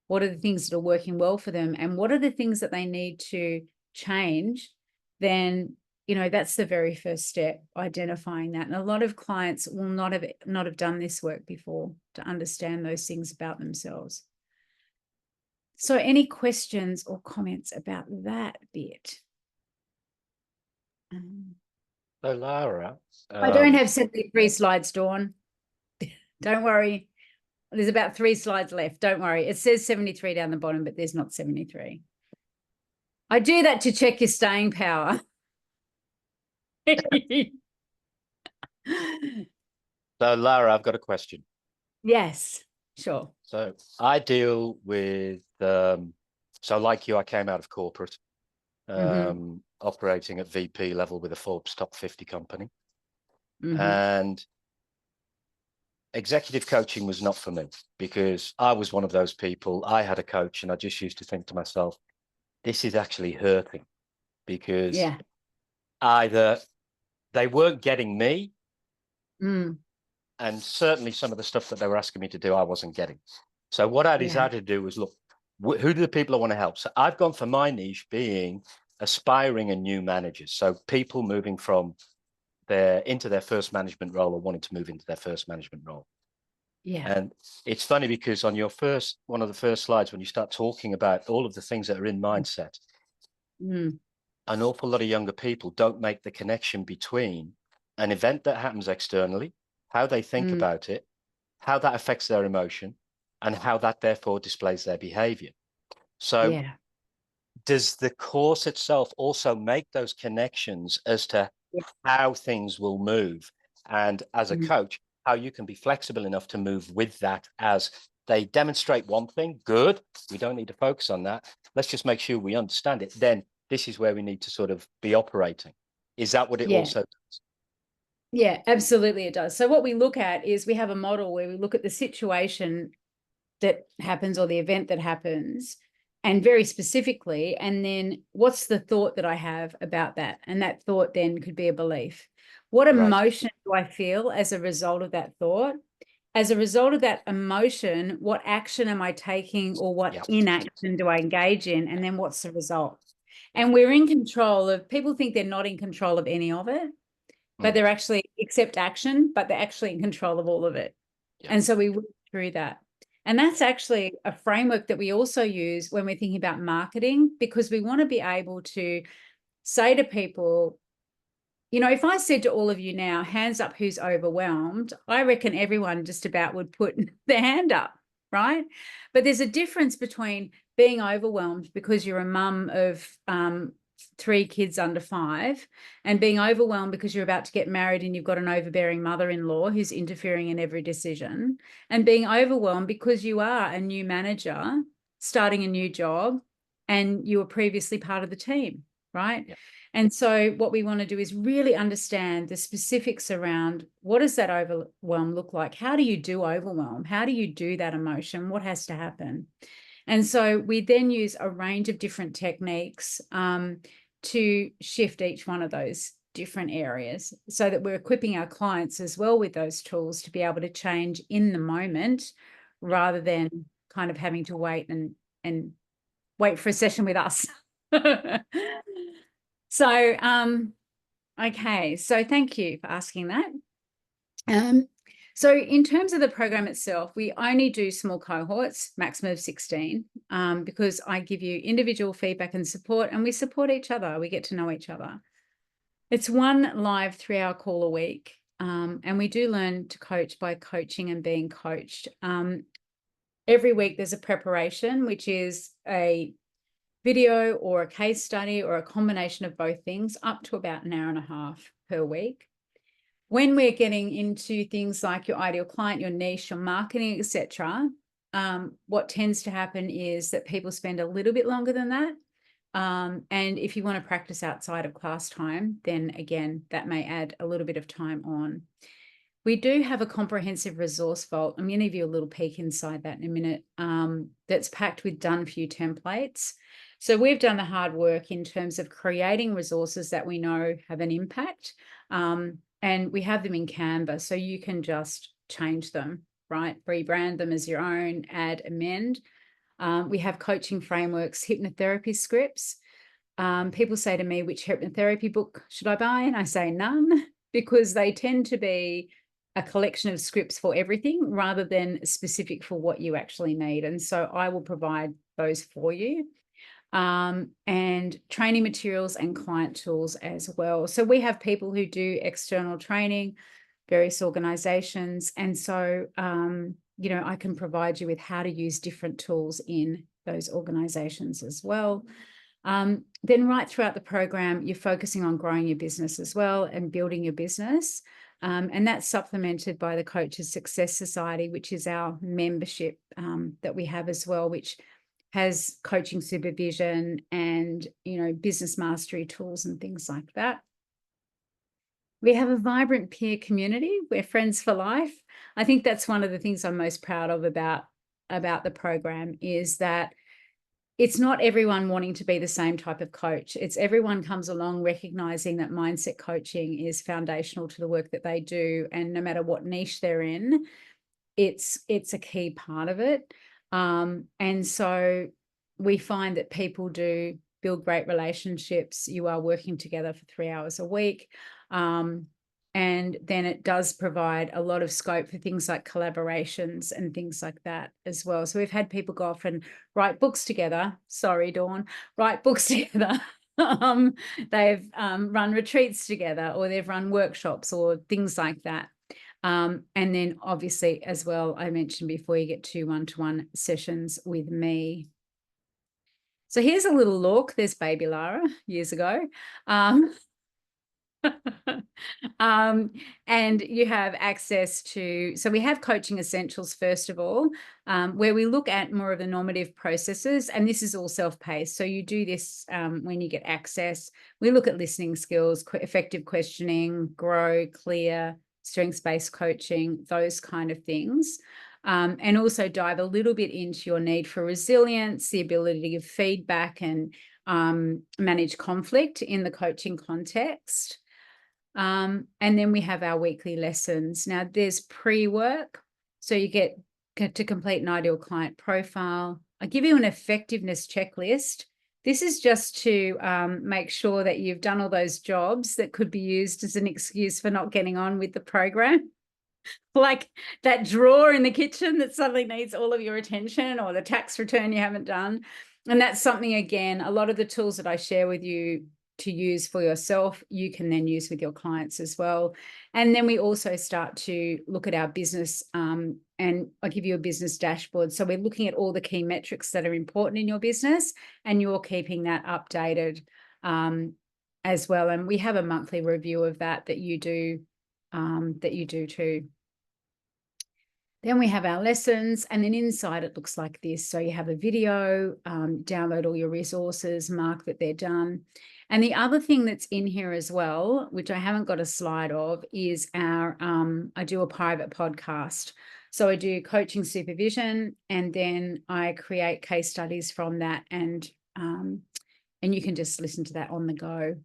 what are the things that are working well for them, and what are the things that they need to change, then, that's the very first step, identifying that. And a lot of clients will not have done this work before to understand those things about themselves. So any questions or comments about that bit? So Lara, I don't have 73 slides, Dawn. Don't worry. There's about 3 slides left. Don't worry. It says 73 down the bottom, but there's not 73. I do that to check your staying power. So Lara, I've got a question. Yes, sure. So I deal with, so like you, I came out of corporate, operating at VP level with a Forbes top 50 company. And executive coaching was not for me because I was one of those people. I had a coach and I just used to think to myself, this is actually hurting because either they weren't getting me, and certainly some of the stuff that they were asking me to do, I wasn't getting. So what I decided to do was look, who do the people I want to help? So I've gone for my niche being aspiring and new managers. So people moving from into their first management role or wanting to move into their first management role. Yeah. And it's funny because on your one of the first slides, when you start talking about all of the things that are in mindset, an awful lot of younger people don't make the connection between an event that happens externally, how they think about it, how that affects their emotion, and how that therefore displays their behavior. So does the course itself also make those connections as to how things will move? And as a coach, how you can be flexible enough to move with that as they demonstrate one thing, good, we don't need to focus on that. Let's just make sure we understand it. Then this is where we need to sort of be operating. Is that what it also does? Yeah, absolutely it does. So what we look at is we have a model where we look at the situation that happens or the event that happens, and very specifically, and then what's the thought that I have about that? And that thought then could be a belief. What emotion do I feel as a result of that thought? As a result of that emotion, what action am I taking or what inaction do I engage in? And then what's the result? And we're in control of, people think they're not in control of any of it, but they're actually, except action, but they're actually in control of all of it. And so we work through that. And that's actually a framework that we also use when we're thinking about marketing, because we want to be able to say to people, if I said to all of you now, hands up who's overwhelmed, I reckon everyone just about would put their hand up, right? But there's a difference between being overwhelmed because you're a mum of 3 kids under 5 and being overwhelmed because you're about to get married and you've got an overbearing mother-in-law who's interfering in every decision, and being overwhelmed because you are a new manager starting a new job and you were previously part of the team, right? Yeah. And so what we want to do is really understand the specifics around what does that overwhelm look like? How do you do overwhelm? How do you do that emotion? What has to happen? And so we then use a range of different techniques. to shift each one of those different areas so that we're equipping our clients as well with those tools to be able to change in the moment rather than kind of having to wait and wait for a session with us. So, okay, so thank you for asking that. So in terms of the program itself, we only do small cohorts, maximum of 16, because I give you individual feedback and support, and we support each other. We get to know each other. It's one live 3-hour call a week, and we do learn to coach by coaching and being coached. Every week there's a preparation, which is a video or a case study or a combination of both things, up to about an hour and a half per week. When we're getting into things like your ideal client, your niche, your marketing, etc., what tends to happen is that people spend a little bit longer than that. And if you want to practice outside of class time, then again, that may add a little bit of time on. We do have a comprehensive resource vault. I'm going to give you a little peek inside that in a minute. That's packed with done-for-you templates. So we've done the hard work in terms of creating resources that we know have an impact. And we have them in Canva, so you can just change them, right? Rebrand them as your own, add, amend. We have coaching frameworks, hypnotherapy scripts. People say to me, which hypnotherapy book should I buy? And I say none, because they tend to be a collection of scripts for everything rather than specific for what you actually need. And so I will provide those for you. And training materials and client tools as well. So we have people who do external training, various organizations. And so, you know, I can provide you with how to use different tools in those organizations as well. Then right throughout the program, you're focusing on growing your business as well and building your business. And that's supplemented by the Coaches Success Society, which is our membership that we have as well, which has coaching supervision and, you know, business mastery tools and things like that. We have a vibrant peer community. We're friends for life. I think that's one of the things I'm most proud of about the program, is that it's not everyone wanting to be the same type of coach. It's everyone comes along recognizing that mindset coaching is foundational to the work that they do. And no matter what niche they're in, it's a key part of it. And so we find that people do build great relationships. You are working together for 3 hours a week. And then it does provide a lot of scope for things like collaborations and things like that as well. So we've had people go off and write books together. Sorry, Dawn, write books together. They've run retreats together, or they've run workshops or things like that. And then obviously as well, I mentioned before, you get 2 one-to-one sessions with me. So here's a little look. There's baby Lara years ago. And you have access to, so we have coaching essentials, first of all, where we look at more of the normative processes, and this is all self-paced. So you do this when you get access. We look at listening skills, effective questioning, grow, clear, strengths-based coaching, those kind of things. And also dive a little bit into your need for resilience, the ability to give feedback and manage conflict in the coaching context. And then we have our weekly lessons. Now there's pre-work. So you get to complete an ideal client profile. I give you an effectiveness checklist. This is just to make sure that you've done all those jobs that could be used as an excuse for not getting on with the program. Like that drawer in the kitchen that suddenly needs all of your attention, or the tax return you haven't done. And that's something, again, a lot of the tools that I share with you to use for yourself, you can then use with your clients as well. And then we also start to look at our business, and I'll give you a business dashboard. So we're looking at all the key metrics that are important in your business, and you're keeping that updated as well. And we have a monthly review of that you do too. Then we have our lessons, and then inside it looks like this. So you have a video, download all your resources, mark that they're done. And the other thing that's in here as well, which I haven't got a slide of, is our, I do a private podcast. So I do coaching supervision, and then I create case studies from that and and you can just listen to that on the go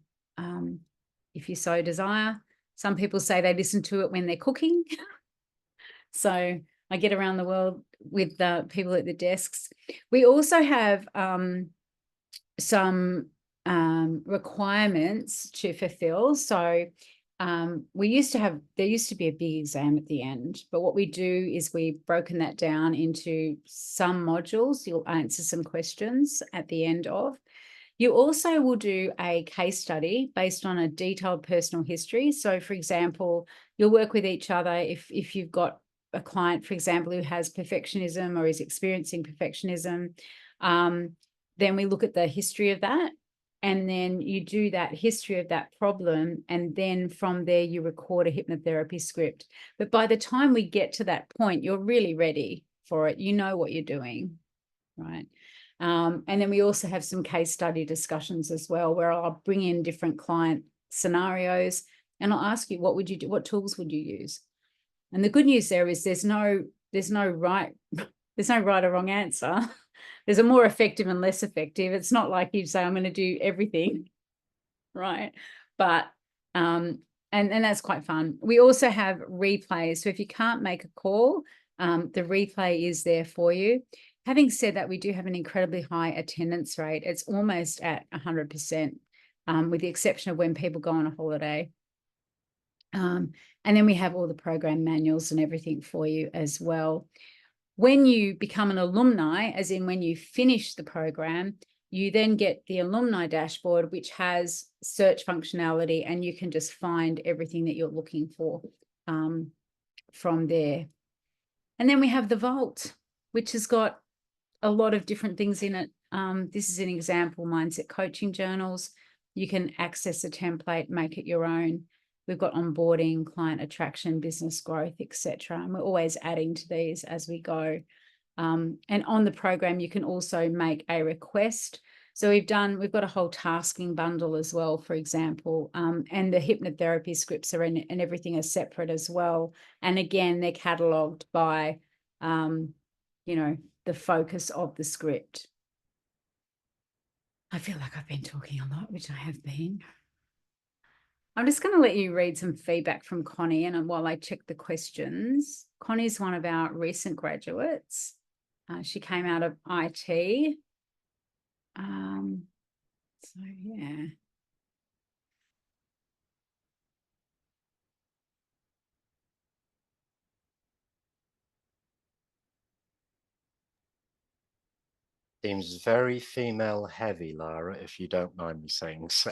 if you so desire. Some people say they listen to it when they're cooking. So I get around the world with the people at the desks. We also have some requirements to fulfill. So there used to be a big exam at the end, but what we do is we've broken that down into some modules. You'll answer some questions at the end of. You also will do a case study based on a detailed personal history. So for example, you'll work with each other. If you've got a client, for example, who has perfectionism or is experiencing perfectionism, then we look at the history of that. And then you do that history of that problem. And then from there, you record a hypnotherapy script. But by the time we get to that point, you're really ready for it. You know what you're doing, right? And then we also have some case study discussions as well, where I'll bring in different client scenarios and I'll ask you, what would you do? What tools would you use? And the good news there is there's no right or wrong answer. There's a more effective and less effective. It's not like you say, I'm going to do everything, right? But and that's quite fun. We also have replays. So if you can't make a call, the replay is there for you. Having said that, we do have an incredibly high attendance rate. It's almost at 100%, with the exception of when people go on a holiday. And then we have all the program manuals and everything for you as well. When you become an alumni, as in when you finish the program, you then get the alumni dashboard, which has search functionality, and you can just find everything that you're looking for from there. And then we have the vault, which has got a lot of different things in it. This is an example, mindset coaching journals. You can access a template, make it your own. We've got onboarding, client attraction, business growth, etc. And we're always adding to these as we go. And on the program, you can also make a request. So we've got a whole tasking bundle as well, for example, and the hypnotherapy scripts are in, and everything is separate as well. And again, they're catalogued by, the focus of the script. I feel like I've been talking a lot, which I have been. I'm just going to let you read some feedback from Connie, and while I check the questions. Connie's one of our recent graduates. She came out of IT. So yeah. Seems very female heavy, Lara, if you don't mind me saying so.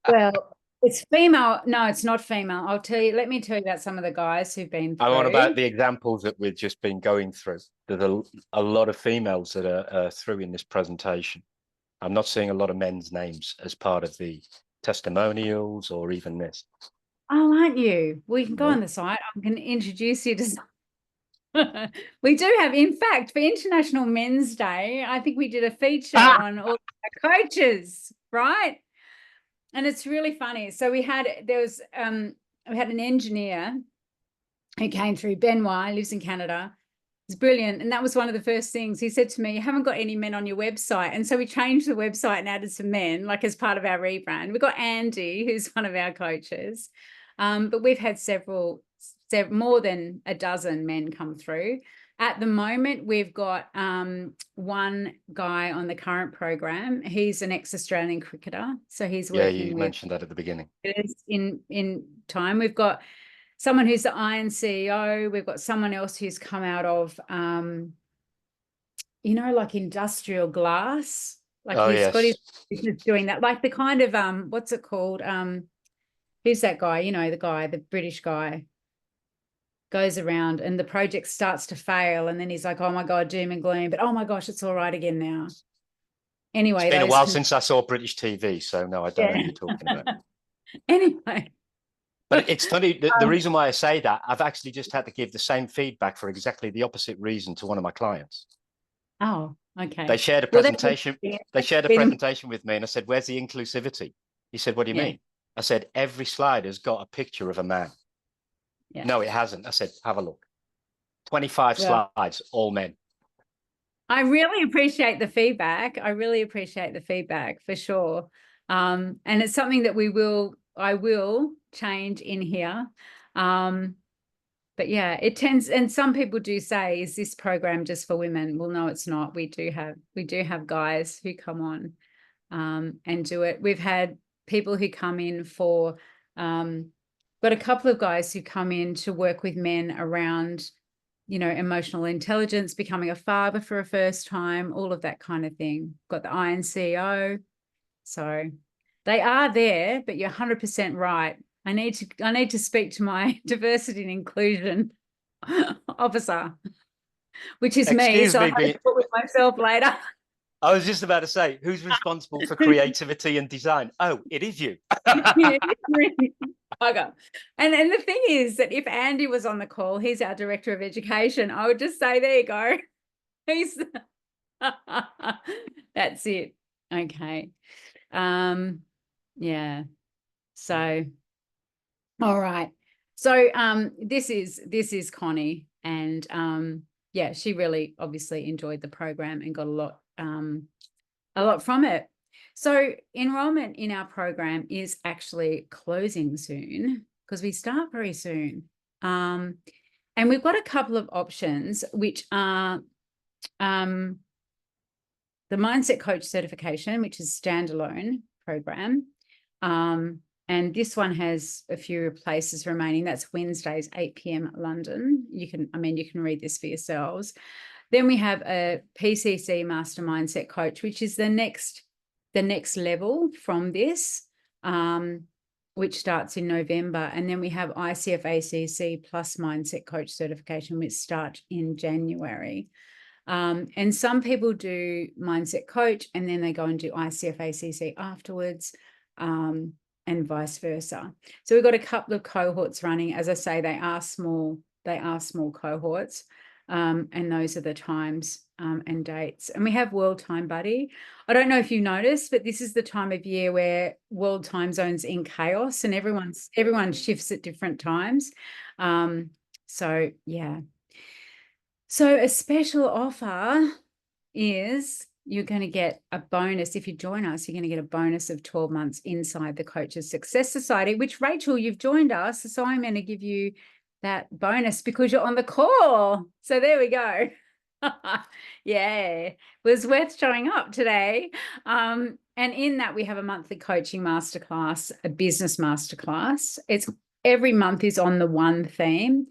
Well, it's female. No, it's not female. Let me tell you about some of the guys who've been through. I want about the examples that we've just been going through. There's a lot of females that are through in this presentation. I'm not seeing a lot of men's names as part of the testimonials or even this. Oh, aren't you? We can go on the site. I can introduce you to we do have, in fact, for International Men's Day, I think we did a feature on all our coaches, right? And it's really funny. So we had an engineer who came through, Benoit, lives in Canada. It's brilliant. And that was one of the first things he said to me, you haven't got any men on your website. And so we changed the website and added some men, like as part of our rebrand. We've got Andy, who's one of our coaches. But we've had more than a dozen men come through. At the moment, we've got one guy on the current program. He's an ex-Australian cricketer. So he's working you mentioned that at the begining. In time. We've got someone who's the Iron CEO. We've got someone else who's come out of, like industrial glass. Like he's got his business doing that. Like the kind of, what's it called? Who's that guy? The British guy. Goes around and the project starts to fail, and then he's like, oh my God, doom and gloom, but oh my gosh, it's all right again now. Anyway, it's been a while since I saw British TV, so no, I don't know what you're talking about. Anyway. But it's funny, the reason why I say that, I've actually just had to give the same feedback for exactly the opposite reason to one of my clients. Oh, okay. They shared a presentation. They shared a presentation with me, and I said, where's the inclusivity? He said, what do you mean? I said, every slide has got a picture of a man. Yeah. No, it hasn't. I said, have a look. 25 slides, all men. I really appreciate the feedback. I really appreciate the feedback for sure. And it's something that I will change in here. But yeah, it tends, and some people do say, is this program just for women? Well, no, it's not. We do have guys who come on and do it. We've had people who come in for, got a couple of guys who come in to work with men around, emotional intelligence, becoming a father for a first time, all of that kind of thing. Got the Iron CEO. So they are there, but you're 100% right. I need to speak to my diversity and inclusion officer, which is me. Excuse So me, I have to talk with myself later. I was just about to say, who's responsible for creativity and design? Oh, it is you. Bugger. And the thing is that if Andy was on the call, he's our director of education, I would just say, there you go. He's that's it. Okay. Yeah. So all right. So this is Connie, and yeah, she really obviously enjoyed the program and got a lot from it. So enrollment in our program is actually closing soon because we start very soon. And we've got a couple of options, which are the Mindset Coach certification, which is standalone program. And this one has a few places remaining. That's Wednesdays, 8 p.m. London. You can read this for yourselves. Then we have a PCC Master Mindset Coach, which is the next level from this, which starts in November. And then we have ICF ACC Plus Mindset Coach certification, which starts in January. And some people do Mindset Coach and then they go and do ICF ACC afterwards, and vice versa. So we've got a couple of cohorts running. As I say, they are small cohorts. And those are the times and dates. And we have World Time Buddy. I don't know if you noticed, but this is the time of year where world time zones in chaos and everyone shifts at different times. So yeah. So a special offer is you're going to get a bonus. If you join us, you're going to get a bonus of 12 months inside the Coaches Success Society, which, Rachel, you've joined us. So I'm going to give you that bonus because you're on the call. So there we go. Yeah, it was worth showing up today. And in that, we have a monthly coaching masterclass, a business masterclass. It's every month is on the one theme.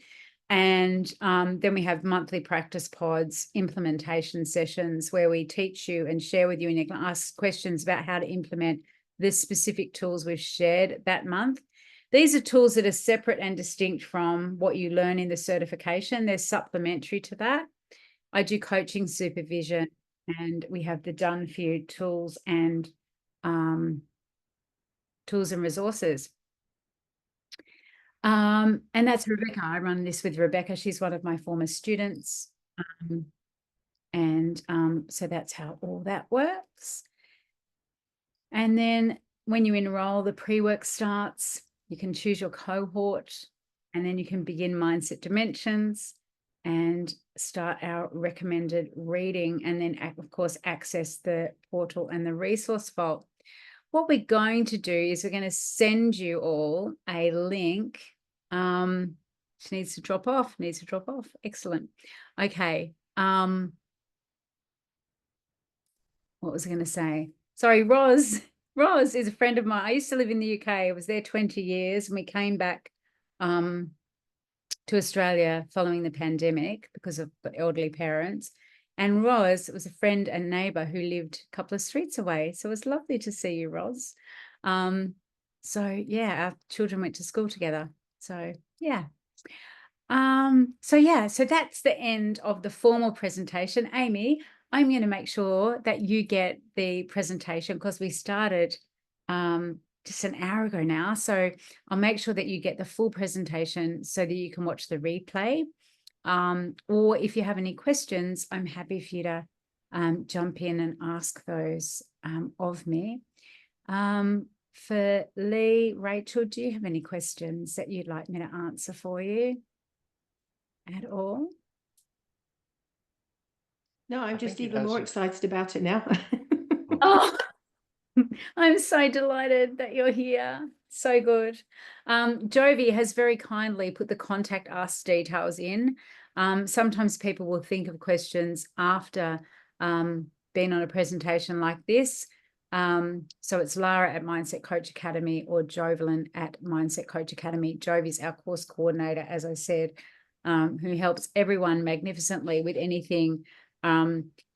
And then we have monthly practice pods, implementation sessions where we teach you and share with you, and you can ask questions about how to implement the specific tools we've shared that month. These are tools that are separate and distinct from what you learn in the certification. They're supplementary to that. I do coaching supervision, and we have the done for you tools and resources. And that's Rebecca. I run this with Rebecca. She's one of my former students. So that's how all that works. And then when you enroll, the pre-work starts. You can choose your cohort, and then you can begin Mindset Dimensions and start our recommended reading, and then, of course, access the portal and the resource vault. What we're going to do is we're going to send you all a link. She needs to drop off. Excellent. Okay. What was I going to say? Sorry, Roz. Roz is a friend of mine. I used to live in the UK. I was there 20 years, and we came back to Australia following the pandemic because of elderly parents. And Roz was a friend and neighbour who lived a couple of streets away. So it was lovely to see you, Roz. So yeah, our children went to school together. So yeah. So that's the end of the formal presentation. Amy, I'm going to make sure that you get the presentation because we started just an hour ago now. So I'll make sure that you get the full presentation so that you can watch the replay. Or if you have any questions, I'm happy for you to jump in and ask those of me. For Lee, Rachel, do you have any questions that you'd like me to answer for you at all? No, I'm I just think it even more has excited about it now. Oh, I'm so delighted that you're here. So good. Jovi has very kindly put the contact us details in. Sometimes people will think of questions after being on a presentation like this. So it's Lara at Mindset Coach Academy or Jovelyn at Mindset Coach Academy. Jovi's our course coordinator, as I said, who helps everyone magnificently with anything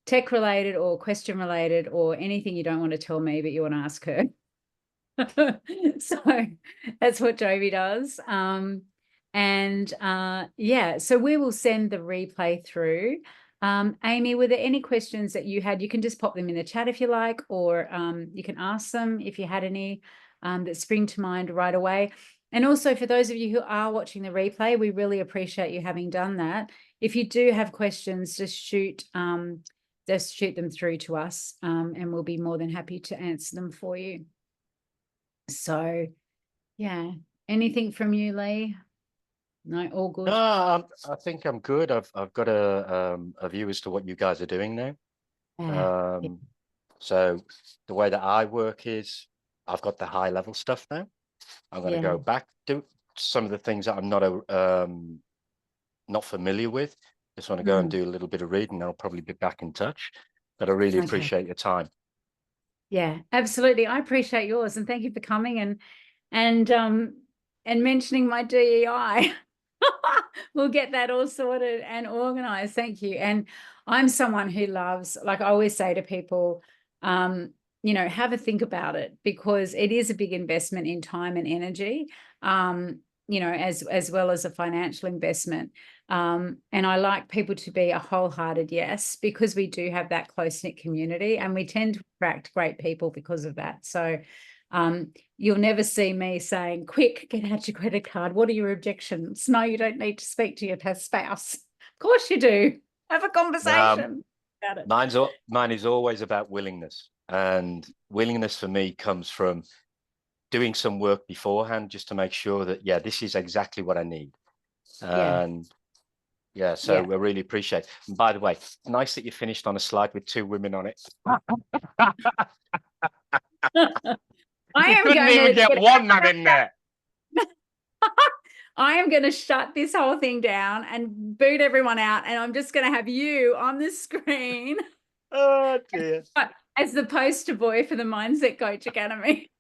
tech related or question related or anything you don't want to tell me, but you want to ask her. So that's what Jovi does. Yeah, so we will send the replay through. Amy, were there any questions that you had? You can just pop them in the chat if you like, or you can ask them if you had any that spring to mind right away. And also for those of you who are watching the replay, we really appreciate you having done that. If you do have questions, just shoot them through to us, and we'll be more than happy to answer them for you. So, yeah, anything from you, Lee? No, all good. No, I think I'm good. I've got a view as to what you guys are doing now. Yeah. So the way that I work is I've got the high level stuff now. I'm going to go back to some of the things that I'm not familiar with. Just want to go and do a little bit of reading. I'll probably be back in touch. But I really appreciate your time. Yeah, absolutely. I appreciate yours, and thank you for coming and mentioning my DEI. We'll get that all sorted and organized. Thank you. And I'm someone who loves, like I always say to people, you know, have a think about it, because it is a big investment in time and energy, you know, as well as a financial investment. And I like people to be a wholehearted yes, because we do have that close-knit community and we tend to attract great people because of that. So you'll never see me saying, quick, get out your credit card. What are your objections? No, you don't need to speak to your spouse. Of course you do. Have a conversation about it. Mine is always about willingness. And willingness for me comes from doing some work beforehand just to make sure that, yeah, this is exactly what I need. And yeah, so I really appreciate it. And by the way, nice that you finished on a slide with 2 women on it. I couldn't even get one man in there. I am going to shut this whole thing down and boot everyone out, and I'm just going to have you on the screen. Oh dear. As the poster boy for the Mindset Coach Academy.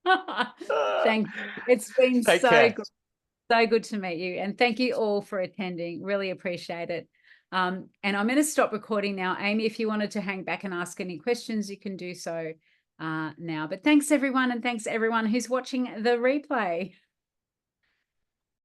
Thank you. It's been so good to meet you, and thank you all for attending. Really appreciate it. And I'm going to stop recording now. Amy, if you wanted to hang back and ask any questions, you can do so now. But thanks everyone, and thanks everyone who's watching the replay.